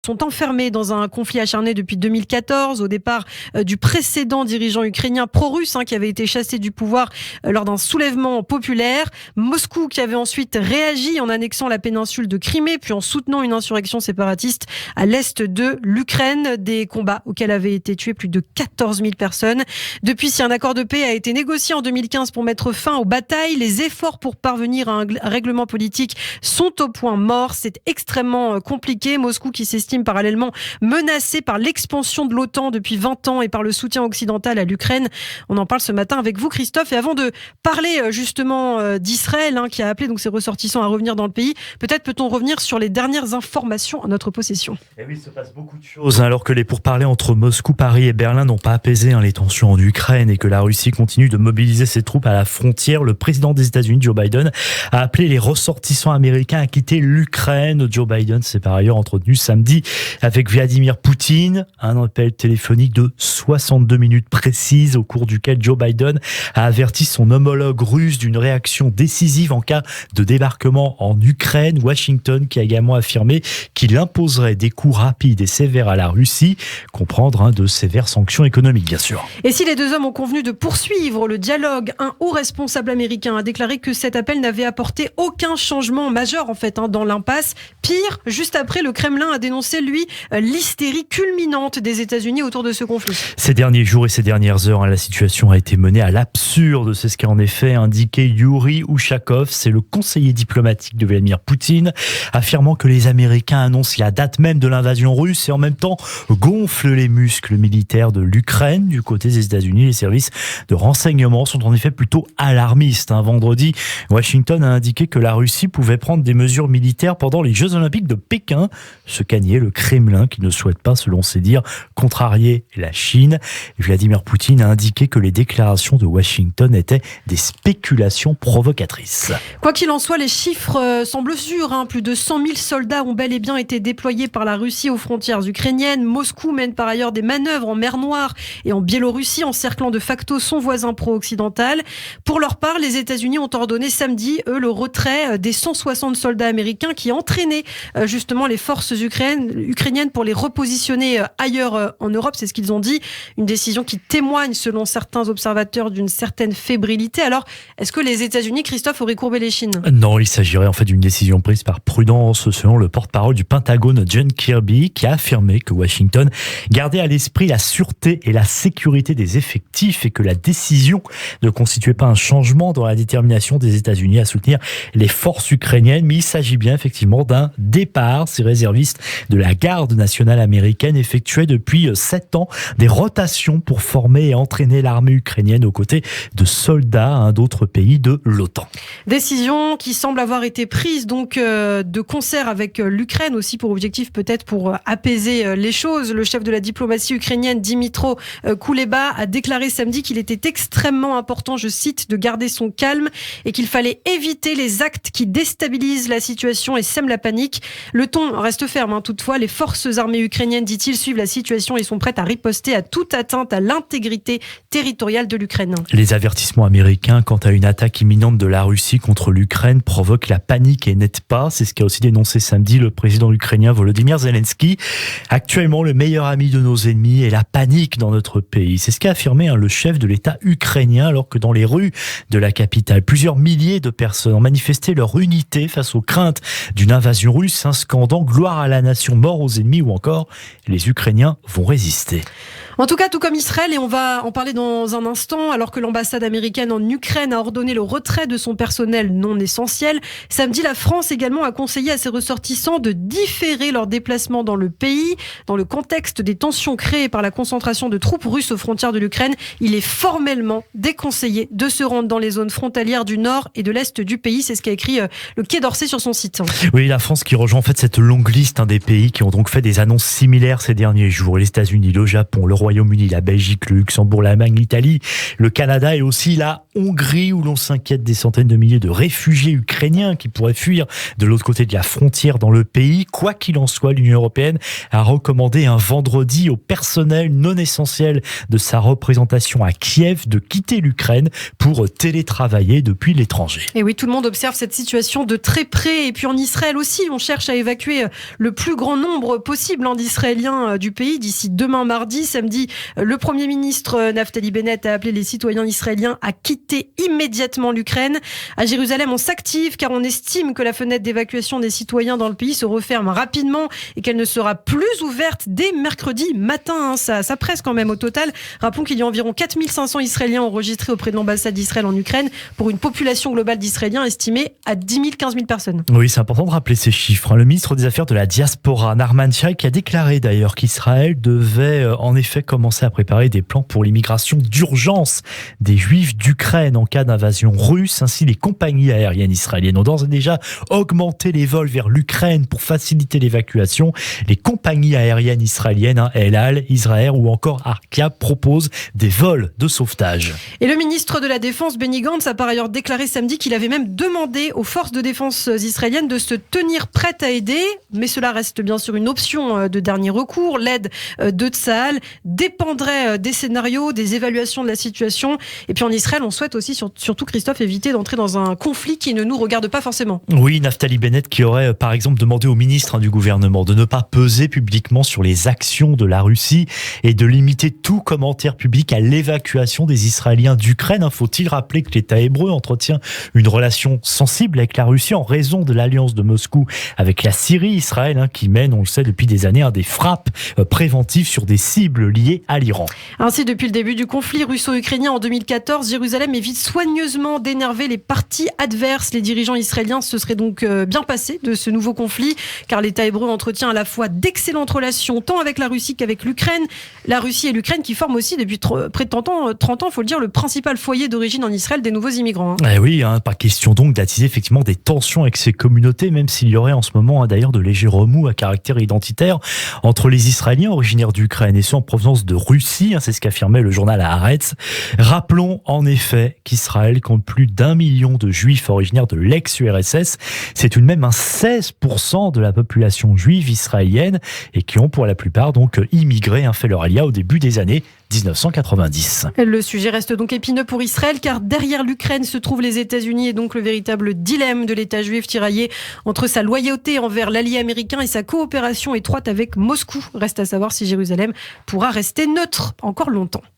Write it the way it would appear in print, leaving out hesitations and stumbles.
Sont enfermés dans un conflit acharné depuis 2014, au départ du précédent dirigeant ukrainien pro-russe qui avait été chassé du pouvoir lors d'un soulèvement populaire. Moscou qui avait ensuite réagi en annexant la péninsule de Crimée, puis en soutenant une insurrection séparatiste à l'est de l'Ukraine. Des combats auxquels avaient été tués plus de 14 000 personnes. Depuis, si un accord de paix a été négocié en 2015 pour mettre fin aux batailles, les efforts pour parvenir à un règlement politique sont au point mort. C'est extrêmement compliqué. Moscou qui s'estime parallèlement menacé par l'expansion de l'OTAN depuis 20 ans et par le soutien occidental à l'Ukraine. On en parle ce matin avec vous, Christophe. Et avant de parler justement d'Israël, qui a appelé donc ses ressortissants à revenir dans le pays, peut-être peut-on revenir sur les dernières informations à notre possession. Et oui, il se passe beaucoup de choses alors que les pourparlers entre Moscou, Paris et Berlin n'ont pas apaisé les tensions en Ukraine et que la Russie continue de mobiliser ses troupes à la frontière. Le président des États-Unis, Joe Biden, a appelé les ressortissants américains à quitter l'Ukraine. Joe Biden s'est par ailleurs entretenu samedi avec Vladimir Poutine, un appel téléphonique de 62 minutes précises au cours duquel Joe Biden a averti son homologue russe d'une réaction décisive en cas de débarquement en Ukraine. Washington qui a également affirmé qu'il imposerait des coups rapides et sévères à la Russie, comprendre de sévères sanctions économiques bien sûr. Et si les deux hommes ont convenu de poursuivre le dialogue, un haut responsable américain a déclaré que cet appel n'avait apporté aucun changement majeur dans l'impasse. Pire, juste après, le Kremlin a dénoncé lui, l'hystérie culminante des États-Unis autour de ce conflit. Ces derniers jours et ces dernières heures, la situation a été menée à l'absurde. C'est ce qu'a en effet indiqué Yuri Ushakov, c'est le conseiller diplomatique de Vladimir Poutine, affirmant que les Américains annoncent la date même de l'invasion russe et en même temps gonflent les muscles militaires de l'Ukraine. Du côté des États-Unis, les services de renseignement sont en effet plutôt alarmistes. Vendredi, Washington a indiqué que la Russie pouvait prendre des mesures militaires pendant les Jeux Olympiques de Pékin, ce qu'a nié le Kremlin qui ne souhaite pas, selon ses dires, contrarier la Chine. Vladimir Poutine a indiqué que les déclarations de Washington étaient des spéculations provocatrices. Quoi qu'il en soit, les chiffres semblent sûrs. Plus de 100 000 soldats ont bel et bien été déployés par la Russie aux frontières ukrainiennes. Moscou mène par ailleurs des manœuvres en mer Noire et en Biélorussie, encerclant de facto son voisin pro-occidental. Pour leur part, les États-Unis ont ordonné samedi, le retrait des 160 soldats américains qui entraînaient justement les forces ukrainiennes pour les repositionner ailleurs en Europe, c'est ce qu'ils ont dit. Une décision qui témoigne, selon certains observateurs, d'une certaine fébrilité. Alors, est-ce que les États-Unis, Christophe, auraient courbé les chines ? Non, il s'agirait en fait d'une décision prise par prudence, selon le porte-parole du Pentagone, John Kirby, qui a affirmé que Washington gardait à l'esprit la sûreté et la sécurité des effectifs et que la décision ne constituait pas un changement dans la détermination des États-Unis à soutenir les forces ukrainiennes, mais il s'agit bien effectivement d'un départ. Ces réservistes de la garde nationale américaine effectuait depuis 7 ans des rotations pour former et entraîner l'armée ukrainienne aux côtés de soldats d'autres pays de l'OTAN. Décision qui semble avoir été prise donc de concert avec l'Ukraine aussi pour objectif peut-être pour apaiser les choses. Le chef de la diplomatie ukrainienne Dmytro Kuleba a déclaré samedi qu'il était extrêmement important, je cite, de garder son calme et qu'il fallait éviter les actes qui déstabilisent la situation et sèment la panique. Le ton reste ferme toutefois. Les forces armées ukrainiennes, dit-il, suivent la situation et sont prêtes à riposter à toute atteinte à l'intégrité territoriale de l'Ukraine. Les avertissements américains quant à une attaque imminente de la Russie contre l'Ukraine provoquent la panique et n'aident pas. C'est ce qu'a aussi dénoncé samedi le président ukrainien Volodymyr Zelensky. Actuellement, le meilleur ami de nos ennemis est la panique dans notre pays. C'est ce qu'a affirmé le chef de l'État ukrainien alors que dans les rues de la capitale, plusieurs milliers de personnes ont manifesté leur unité face aux craintes d'une invasion russe, scandant « Gloire à la nation, mort aux ennemis » ou encore « Les Ukrainiens vont résister ». En tout cas, tout comme Israël, et on va en parler dans un instant, alors que l'ambassade américaine en Ukraine a ordonné le retrait de son personnel non essentiel. Samedi, la France également a conseillé à ses ressortissants de différer leur déplacement dans le pays. Dans le contexte des tensions créées par la concentration de troupes russes aux frontières de l'Ukraine, il est formellement déconseillé de se rendre dans les zones frontalières du nord et de l'est du pays. C'est ce qu'a écrit le Quai d'Orsay sur son site. Oui, la France qui rejoint en fait cette longue liste des pays qui ont donc fait des annonces similaires ces derniers jours. Les États-Unis, le Japon, le Royaume-Uni, Royaume-Uni, la Belgique, le Luxembourg, l'Allemagne, l'Italie, le Canada et aussi la Hongrie où l'on s'inquiète des centaines de milliers de réfugiés ukrainiens qui pourraient fuir de l'autre côté de la frontière dans le pays. Quoi qu'il en soit, l'Union européenne a recommandé un vendredi au personnel non essentiel de sa représentation à Kiev de quitter l'Ukraine pour télétravailler depuis l'étranger. Et oui, tout le monde observe cette situation de très près. Et puis en Israël aussi, on cherche à évacuer le plus grand nombre possible d'Israéliens du pays d'ici demain mardi. Samedi, le Premier ministre Naftali Bennett a appelé les citoyens israéliens à quitter immédiatement l'Ukraine. À Jérusalem, on s'active car on estime que la fenêtre d'évacuation des citoyens dans le pays se referme rapidement et qu'elle ne sera plus ouverte dès mercredi matin. Ça presse quand même au total. Rappelons qu'il y a environ 4500 Israéliens enregistrés auprès de l'ambassade d'Israël en Ukraine pour une population globale d'Israéliens estimée à 10 000, 15 000 personnes. Oui, c'est important de rappeler ces chiffres. Le ministre des Affaires de la Diaspora, Narman Shaik, a déclaré d'ailleurs qu'Israël devait en effet commencer à préparer des plans pour l'immigration d'urgence des Juifs d'Ukraine en cas d'invasion russe. Ainsi, les compagnies aériennes israéliennes ont d'ores et déjà augmenté les vols vers l'Ukraine pour faciliter l'évacuation. Les compagnies aériennes israéliennes, El Al, Israël ou encore Arkia proposent des vols de sauvetage. Et le ministre de la Défense, Benny Gantz, a par ailleurs déclaré samedi qu'il avait même demandé aux forces de défense israéliennes de se tenir prêtes à aider, mais cela reste bien sûr une option de dernier recours. L'aide de Tsahal dépendrait des scénarios, des évaluations de la situation. Et puis en Israël, on souhaite aussi, surtout Christophe, éviter d'entrer dans un conflit qui ne nous regarde pas forcément. Oui, Naftali Bennett qui aurait par exemple demandé au ministre du gouvernement de ne pas peser publiquement sur les actions de la Russie et de limiter tout commentaire public à l'évacuation des Israéliens d'Ukraine. Faut-il rappeler que l'État hébreu entretient une relation sensible avec la Russie en raison de l'alliance de Moscou avec la Syrie, Israël qui mène, on le sait depuis des années, des frappes préventives sur des cibles liées à l'Iran. Ainsi, depuis le début du conflit russo-ukrainien en 2014, Jérusalem évite soigneusement d'énerver les parties adverses. Les dirigeants israéliens se seraient donc bien passés de ce nouveau conflit, car l'État hébreu entretient à la fois d'excellentes relations tant avec la Russie qu'avec l'Ukraine. La Russie et l'Ukraine qui forment aussi depuis près de 30 ans, faut le dire, le principal foyer d'origine en Israël des nouveaux immigrants. Oui, pas question donc d'attiser effectivement des tensions avec ces communautés, même s'il y aurait en ce moment d'ailleurs de légers remous à caractère identitaire entre les Israéliens originaires d'Ukraine et ceux en provenance de Russie, c'est ce qu'affirmait le journal Haaretz. Rappelons en effet qu'Israël compte plus d'1 million de juifs originaires de l'ex-URSS. C'est tout de même 16% de la population juive israélienne et qui ont pour la plupart donc immigré, fait leur alia au début des années 1990. Le sujet reste donc épineux pour Israël car derrière l'Ukraine se trouvent les États-Unis et donc le véritable dilemme de l'État juif tiraillé entre sa loyauté envers l'allié américain et sa coopération étroite avec Moscou. Reste à savoir si Jérusalem pourra rester neutre encore longtemps.